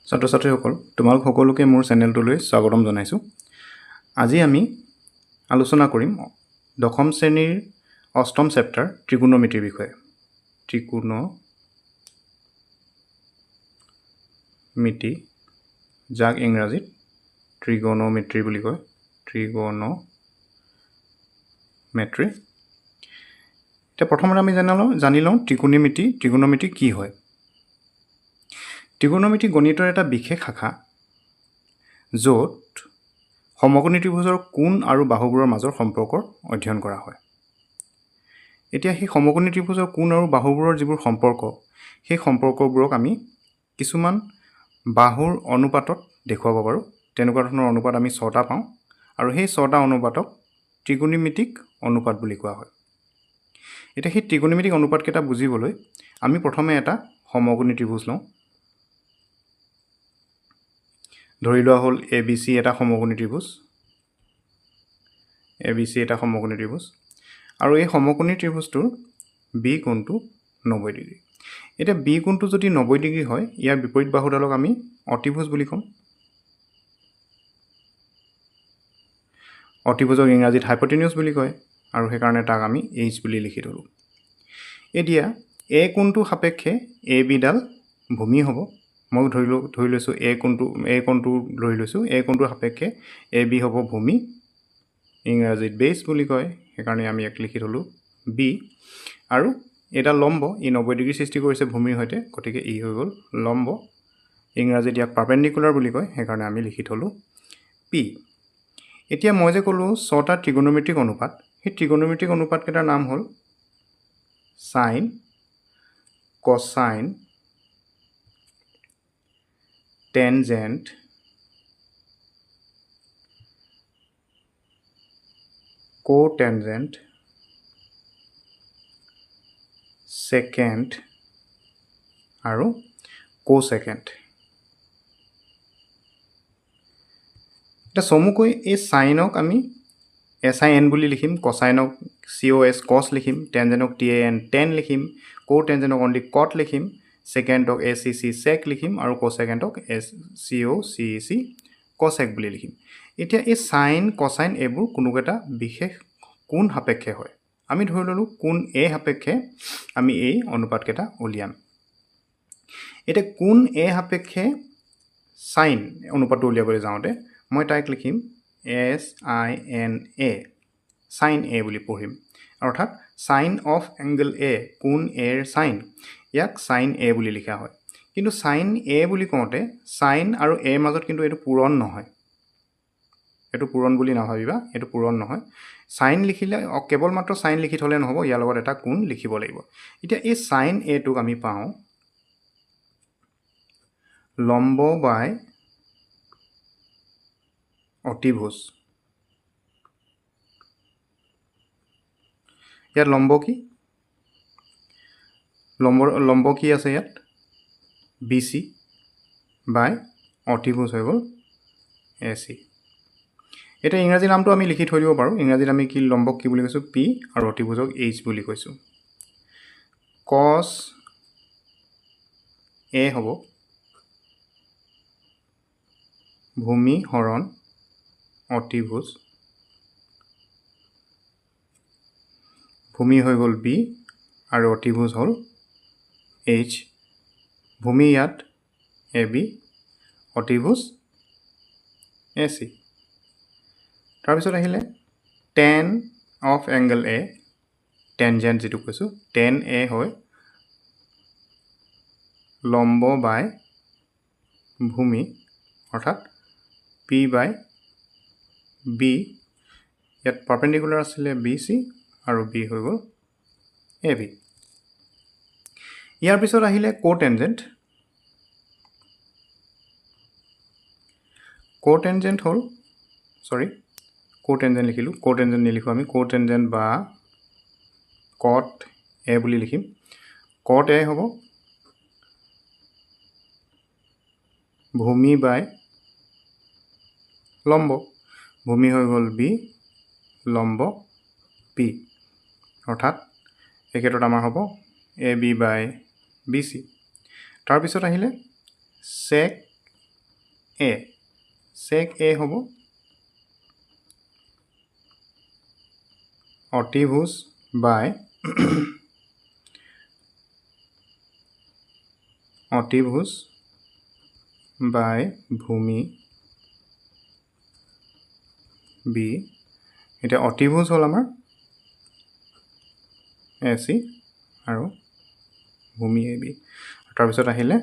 ছাত্ৰ-ছাত্ৰীসকল তোমালোক সকলোকে মোৰ চেনেলটোলৈ স্বাগতম জনাইছোঁ। আজি আমি আলোচনা কৰিম দশম শ্ৰেণীৰ অষ্টম চেপ্টাৰ ত্ৰিকোণমিতিৰ বিষয়ে। ত্ৰিকোণমিতি, যাক ইংৰাজীত ট্ৰিগনোমেট্ৰি বুলি কয়। ট্ৰিগনোমেট্ৰি। এতিয়া প্ৰথমতে আমি জানি লওঁ ত্ৰিকোণমিতি কি হয়। ত্ৰিকোণমিতি গণিতৰ এটা বিশেষ শাখা, য'ত সমকোণী ত্ৰিভুজৰ কোণ আৰু বাহুবোৰৰ মাজৰ সম্পৰ্কৰ অধ্যয়ন কৰা হয়। এতিয়া সেই সমকোণী ত্ৰিভুজৰ কোণ আৰু বাহুবোৰৰ যিবোৰ সম্পৰ্ক, সেই সম্পৰ্কবোৰক আমি কিছুমান বাহুৰ অনুপাতত দেখুৱাব পাৰোঁ। তেনেকুৱা ধৰণৰ অনুপাত আমি 6টা পাওঁ, আৰু সেই 6টা অনুপাতক ত্ৰিকোণমিতিক অনুপাত বুলি কোৱা হয়। এতিয়া সেই ত্ৰিকোণমিতিক অনুপাতকেইটা বুজিবলৈ আমি প্ৰথমে এটা সমকোণী ত্ৰিভুজ লওঁ। ধৰি লোৱা হ'ল ABC এটা সমকোণী ত্ৰিভুজ। ABC এটা সমকোণী ত্ৰিভুজ, আৰু এই সমকোণী ত্ৰিভুজটোৰ B কোণটো 90 ডিগ্ৰী। এতিয়া B কোণটো যদি 90 ডিগ্ৰী হয়, ইয়াৰ বিপৰীত বাহুডালক আমি অতিভুজ বুলি ক'ম। অতিভুজক ইংৰাজীত হাইপটেনিউজ বুলি কয়, আৰু সেইকাৰণে তাক আমি H বুলি লিখি থলোঁ। এতিয়া A কোণটো সাপেক্ষে AB ডাল ভূমি হ'ব। মই ধৰি লৈছোঁ A কোণটো ধৰি লৈছোঁ। A কোণটোৰ সাপেক্ষে AB হ'ব ভূমি, ইংৰাজীত বেছ বুলি কয়, সেইকাৰণে আমি ইয়াক লিখি থলোঁ B। আৰু এটা লম্ব, ই 90 ডিগ্ৰী সৃষ্টি কৰিছে ভূমিৰ সৈতে, গতিকে ই হৈ গ'ল লম্ব, ইংৰাজীত ইয়াক পাৰ্পেণ্ডিকুলাৰ বুলি কয়, সেইকাৰণে আমি লিখি থলোঁ P। এতিয়া মই যে ক'লোঁ 6টা ত্ৰিকোণমিতিক অনুপাত, সেই ত্ৰিকোণমিতিক অনুপাতকেইটাৰ নাম হ'ল সাইন, কচাইন, টেনজেণ্ট, কোটেনজেণ্ট, সেকেণ্ড আৰু কোছেকেণ্ড। এতিয়া চমুকৈ এই সাইনক আমি SIN বুলি লিখিম, কচাইনক COS কচ লিখিম, টেনজেণ্টক TAN টেন লিখিম, কোটেনজেণ্টক অনলি কট লিখিম, সেকেণ্ডক SEC চেক লিখিম, আৰু কোছেকেণ্ডক COCEC কচেক বুলি লিখিম। এতিয়া এই সাইন, কচাইন এইবোৰ কোনোকেইটা বিশেষ কোণ সাপেক্ষে হয়। আমি ধৰি ল'লোঁ কোণ A সাপেক্ষে আমি এই অনুপাতকেইটা উলিয়াম। এতিয়া কোণ A সাপেক্ষে সাইন অনুপাতটো উলিয়াবলৈ যাওঁতে মই তাইক লিখিম SINA, সাইন A বুলি পঢ়িম, অৰ্থাৎ সাইন অফ এংগল A, কোণ A ৰ সাইন, ইয়াক সাইন A বুলি লিখা হয়। কিন্তু সাইন A বুলি কওঁতে সাইন আৰু A ৰ মাজত কিন্তু এইটো পূৰণ নহয়। এইটো পূৰণ বুলি নাভাবিবা, এইটো পূৰণ নহয়। সাইন লিখিলে কেৱল মাত্ৰ সাইন লিখি থ'লে নহ'ব, ইয়াৰ লগত এটা কোণ লিখিব লাগিব। এতিয়া এই সাইন Aটোক আমি পাওঁ লম্ব বাই অতিভুজ। ইয়াত লম্ব কি? লম্ব কি আছে ইয়াত? BC বাই অতিভুজ হৈ গ'ল AC। এতিয়া ইংৰাজী নামটো আমি লিখি থৈ দিব পাৰোঁ। ইংৰাজীত আমি কি লম্বক কি বুলি কৈছোঁ? P, আৰু অতিভুজক H বুলি কৈছোঁ। কচ A হ'ব ভূমি হৰণ অতিভুজ, ভূমি হৈ গ'ল B আৰু অতিভুজ হ'ল H। ভূমি ইয়াত AB, অতিভুজ AC। তাৰপিছত আহিলে ten of angle A, tangent যিটো কৈছোঁ, টেন A হয় লম্ব বাই ভূমি, অৰ্থাৎ P বাই B। ইয়াত পাৰ্পেণ্ডিকুলাৰ আছিলে BC, আৰু B হৈ গ'ল AB। ইয়াৰ পিছত আহিলে কোটেনজেণ্ট। কোটেনজেণ্ট হ'ল, কোটেনজেণ্ট লিখিলোঁ, কোটেনজেণ্ট নিলিখোঁ আমি, কোটেনজেণ্ট বা কট A বুলি লিখিম। কট A হ'ব ভূমি বাই লম্ব, ভূমি হৈ গ'ল B, লম্ব P, অৰ্থাৎ এই ক্ষেত্ৰত আমাৰ হ'ব AB বাই BC। তাৰপিছত আহিলে চেক এ sec a হ'ব অতিভুজ বাই অতিভুজ বাই ভূমি বি এতিয়া অতিভুজ হ'ল আমাৰ এ চি আৰু ভূমি এ বি তাৰপিছত আহিলে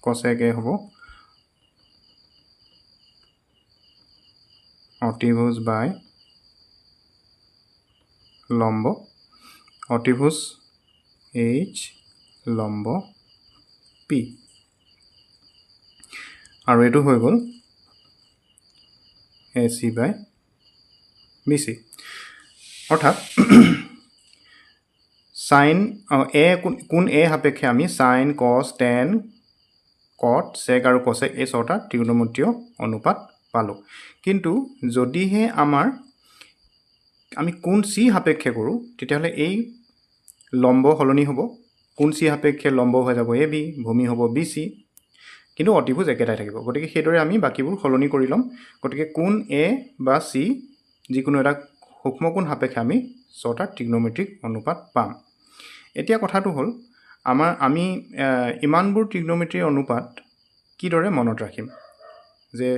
cosec a হ'ব অতিভুজ বাই লম্ব অতিভুজ h লম্ব p আৰু এইটো হৈ গ'ল AC বাই BC অৰ্থাৎ সাইন এ কোন এ সাপেক্ষে আমি sign cos tan cot sec আৰু cosec এই ছটা ত্ৰিকোণমিতীয় অনুপাত পালোঁ কিন্তু যদিহে আমি কোন c সাপেক্ষে কৰোঁ তেতিয়াহ'লে এই লম্ব সলনি হ'ব কোন c সাপেক্ষে লম্ব হৈ যাব AB ভূমি হ'ব BC কিন্তু অতিভুজ একেটাই থাকিব গতিকে সেইদৰে আমি বাকিবোৰ সলনি কৰি ল'ম গতিকে কোন A বা C যিকোনো এটা সূক্ষ্ম কোণ সাপেক্ষে আমি ছটা ত্ৰিকোণমিতিক অনুপাত পাম এতিয়া কথাটো হ'ল আমি ইমানবোৰ ত্ৰিকোণমিতিৰ অনুপাত কিদৰে মনত ৰাখিম যে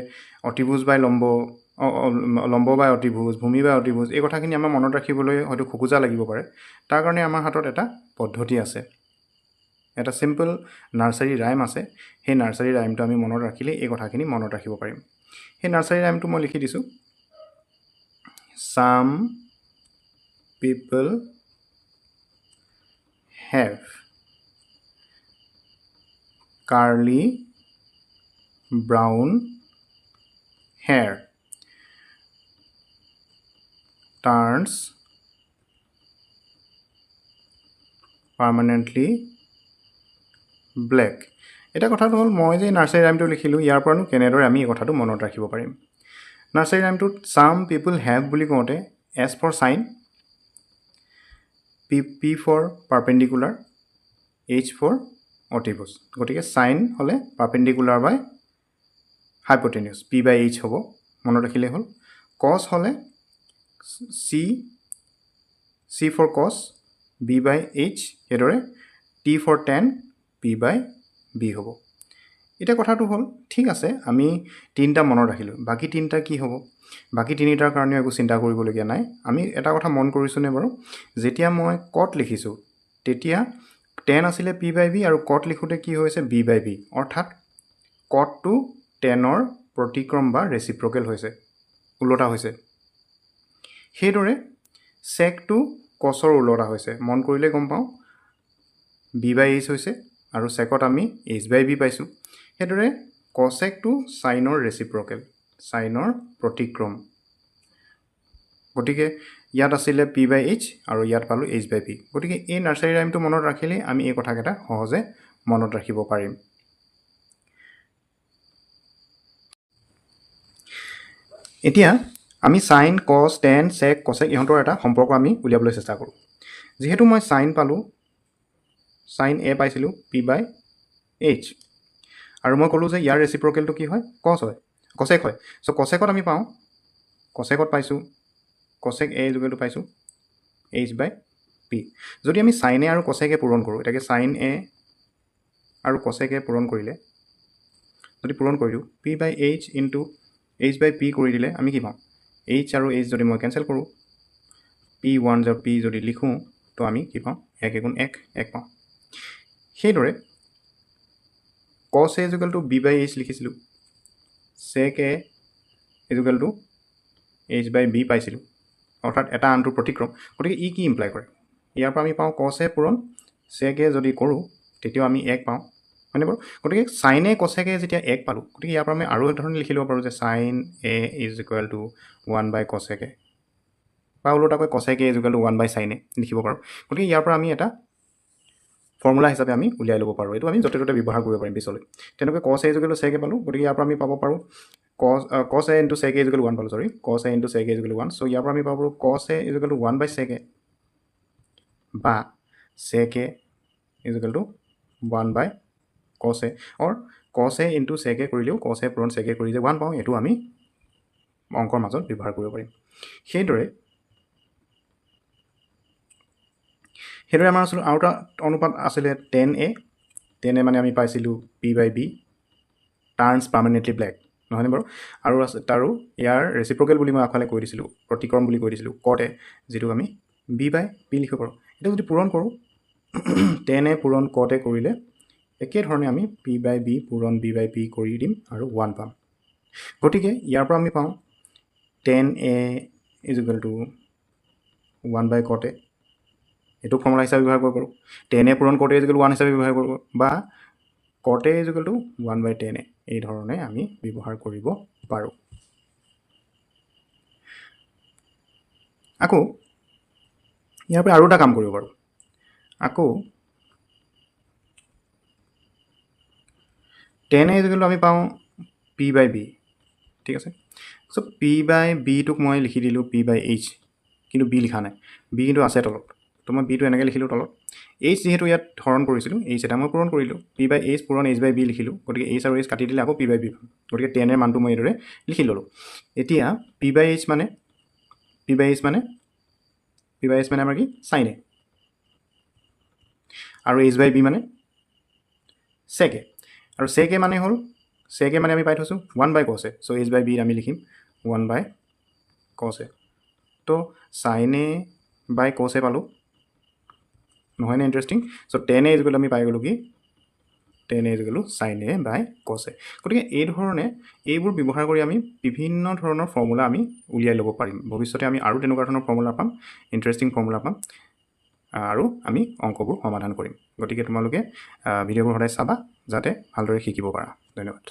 অতিভুজ বাই লম্ব লম্ব বাই অতিভুজ ভূমি বাই অতিভুজ এই কথাখিনি আমাৰ মনত ৰাখিবলৈ হয়তো খোকোজা লাগিব পাৰে তাৰ কাৰণে আমাৰ হাতত এটা পদ্ধতি আছে এটা সিম্পল নাৰ্সাৰী ৰাইম আছে সেই নাৰ্সাৰী ৰাইমটো আমি মনত ৰাখিলে এই কথাখিনি মনত ৰাখিব পাৰিম সেই নাৰ্সাৰী ৰাইমটো মই লিখি দিছোঁ some people have curly brown hair turns permanently black এটা কথাটো হ'ল মই যে নাৰ্সাৰী ৰাইমটো লিখিলোঁ ইয়াৰ পৰানো কেনেদৰে আমি এই কথাটো মনত ৰাখিব পাৰিম নাৰ্সাৰী ৰাইমটোত some people have বুলি কওঁতে S for sin P for perpendicular H for অতিভুজ গতিকে sin হ'লে perpendicular by hypotenuse P by H হ'ব মনত ৰাখিলে হ'ল cos হ'লে C for cos B by H এদৰে T for tan P by B হ'ব এটা কথাটো হ'ল ঠিক আছে আমি তিনটা মনত ৰাখিলোঁ বাকি তিনটা কি হ'ব বাকি তিনিটাৰ কাৰণে একো চিন্তা কৰিবলগীয়া নাই আমি এটা কথা মন কৰিছোনে বাৰু যেতিয়া মই cot লিখিছোঁ তেতিয়া tan আছিলে P by B আৰু cot লিখোতে কি হৈছে B by B অৰ্থাৎ cot টো tanৰ প্ৰতিক্ৰম বা ৰেচিপ্ৰকেল হৈছে উল্টা হৈছে সেইদৰে sec টো cosৰ উল্টা হৈছে মন কৰিলে গম পাওঁ B by H হৈছে আৰু secত আমি H by B পাইছোঁ সেইদৰে cosec টো sinৰ ৰেচিপ্ৰকেল sinৰ প্ৰতিক্ৰম গতিকে ইয়াত আছিলে P by H আৰু ইয়াত পালোঁ H by P গতিকে এই নাৰ্সাৰী ৰাইমটো মনত ৰাখিলে আমি এই কথাকেইটা সহজে মনত ৰাখিব পাৰিম এতিয়া আমি sin cos tan sec cosec ইহঁতৰ এটা সম্পৰ্ক আমি উলিয়াবলৈ চেষ্টা কৰোঁ যেহেতু মই sin পালোঁ sin A পাইছিলোঁ P by H আৰু মই ক'লোঁ যে ইয়াৰ ৰেচিপ্ৰকেলটো কি হয় cos হয় cosec হয় সো cosecত আমি পাওঁ cosecত পাইছোঁ cosec A ইকুৱেলটো পাইছোঁ H by P যদি আমি sin A আৰু cosec A পূৰণ কৰোঁ এটাকে sin A আৰু cosec A পূৰণ কৰিলে যদি পূৰণ কৰি দিওঁ P by H into H by P কৰি দিলে আমি কি পাওঁ H আৰু H যদি মই কেনসেল কৰোঁ P1 যা P যদি লিখোঁ তো আমি কি পাওঁ 1 গুণ 1 পাওঁ সেইদৰে cos A equal to B by H লিখিছিলোঁ sec A equal to H by B পাইছিলোঁ অৰ্থাৎ এটা আনটোৰ প্ৰতিক্ৰম গতিকে ই কি ইমপ্লাই কৰে ইয়াৰ পৰা আমি পাওঁ cos A পূৰণ sec A যদি কৰোঁ তেতিয়াও আমি 1 পাওঁ মানে বাৰু গতিকে sin A cosec A যেতিয়া 1 পালোঁ গতিকে ইয়াৰ পৰা আমি আৰু এটা ধৰণে লিখি ল'ব পাৰোঁ যে sin A is equal to 1 by cosec A বা উল্টাকৈ cosec A is equal to 1 by sin A লিখিব পাৰোঁ গতিকে ইয়াৰ পৰা আমি এটা ফৰ্মুলা হিচাপে আমি উলিয়াই ল'ব পাৰোঁ এইটো আমি য'তে ত'তে ব্যৱহাৰ কৰিব পাৰিম পিছলৈ তেনেকৈ cos A is equal to sec A পালোঁ গতিকে ইয়াৰ পৰা আমি পাব পাৰোঁ cos A into sec A is equal to 1 পালোঁ সৰি cos A into sec A is equal to 1 so ইয়াৰ পৰা আমি পাব পাৰোঁ cos A is equal to 1 by sec A বা sec A is equal to 1 by cos a or cos a into sec a কৰিলেও cos a পূৰণ sec a কৰি যে 1 পাওঁ এটো আমি অংকৰ মাজত ব্যৱহাৰ কৰিব পাৰিম সেইদৰে আমাৰ আছিল আৰু এটা অনুপাত আছিল tan a মানে আমি পাইছিলো p/b turns permanently black নহয়নে বাৰু আৰু আছে তাৰো ইয়াৰ ৰেচিপ্ৰকেল বুলি মই আগফালে কৈ দিছিলো প্ৰতিক্ৰম বুলি কৈ দিছিলো cot a যেটো আমি b/p লিখিব পাৰো এটা যদি পূৰণ কৰো tan a পূৰণ cot a কৰিলে একে ধৰণে আমি p/b পূৰণ b/p কৰি দিম আৰু 1 পাম গতিকে ইয়াৰ পৰা আমি পাওঁ tan a = 1/cot a এটো ফৰ্মুলা হিচাপে ব্যৱহাৰ কৰিব পাৰো tan a পূৰণ cot a = 1 হিচাপে ব্যৱহাৰ কৰিব বা cot a = 1/tan a এই ধৰণে আমি ব্যৱহাৰ কৰিব পাৰো আকৌ ইয়াৰ পৰা আৰু এটা কাম কৰিব পাৰো আকৌ tan a = আমি পাওঁ p/b ঠিক আছে সো p/b টুক মই লিখি দিলো p/h কিন্তু b লিখা নাই b কিন্তু আছে তলত তো মই b টো এনেকৈ লিখিলো তলত h যেহেতু ইয়াত হৰণ কৰিছিলো h এটা মই পূৰণ কৰিলো p/h পূৰণ h/b লিখিলো গতিকে h আৰু h কাটি দিলে আকৌ p/b গতিকে tan এৰ মানটো মই এদৰে লিখি ললো এতিয়া p/h মানে আমাৰ কি sin a আৰু h/b মানে sec a আৰু sec a মানে হল sec a মানে আমি পাই থৈছো 1/cos a সো h/b আমি লিখিম 1/cos a তো sin a/cos a পালো নহয় না ইন্টারেস্টিং সো tan a আমি পাই গলো কি tan a sin a/cos a গতিকে এই ধৰণে এইবোৰ ব্যৱহাৰ কৰি আমি বিভিন্ন ধৰণৰ ফৰ্মুলা আমি উলিয়াই ল'ব পাৰিম ভৱিষ্যতে আমি আৰু তেনেকুৱা ধৰণৰ ফৰ্মুলা পাম ইন্টাৰেস্টিং ফৰ্মুলা পাম আৰু আমি অংকবোৰ সমাধান কৰিম গতিকে তোমালোকে ভিডিঅ'বোৰ সদায় চাবা যাতে ভালদৰে শিকিব পাৰা ধন্যবাদ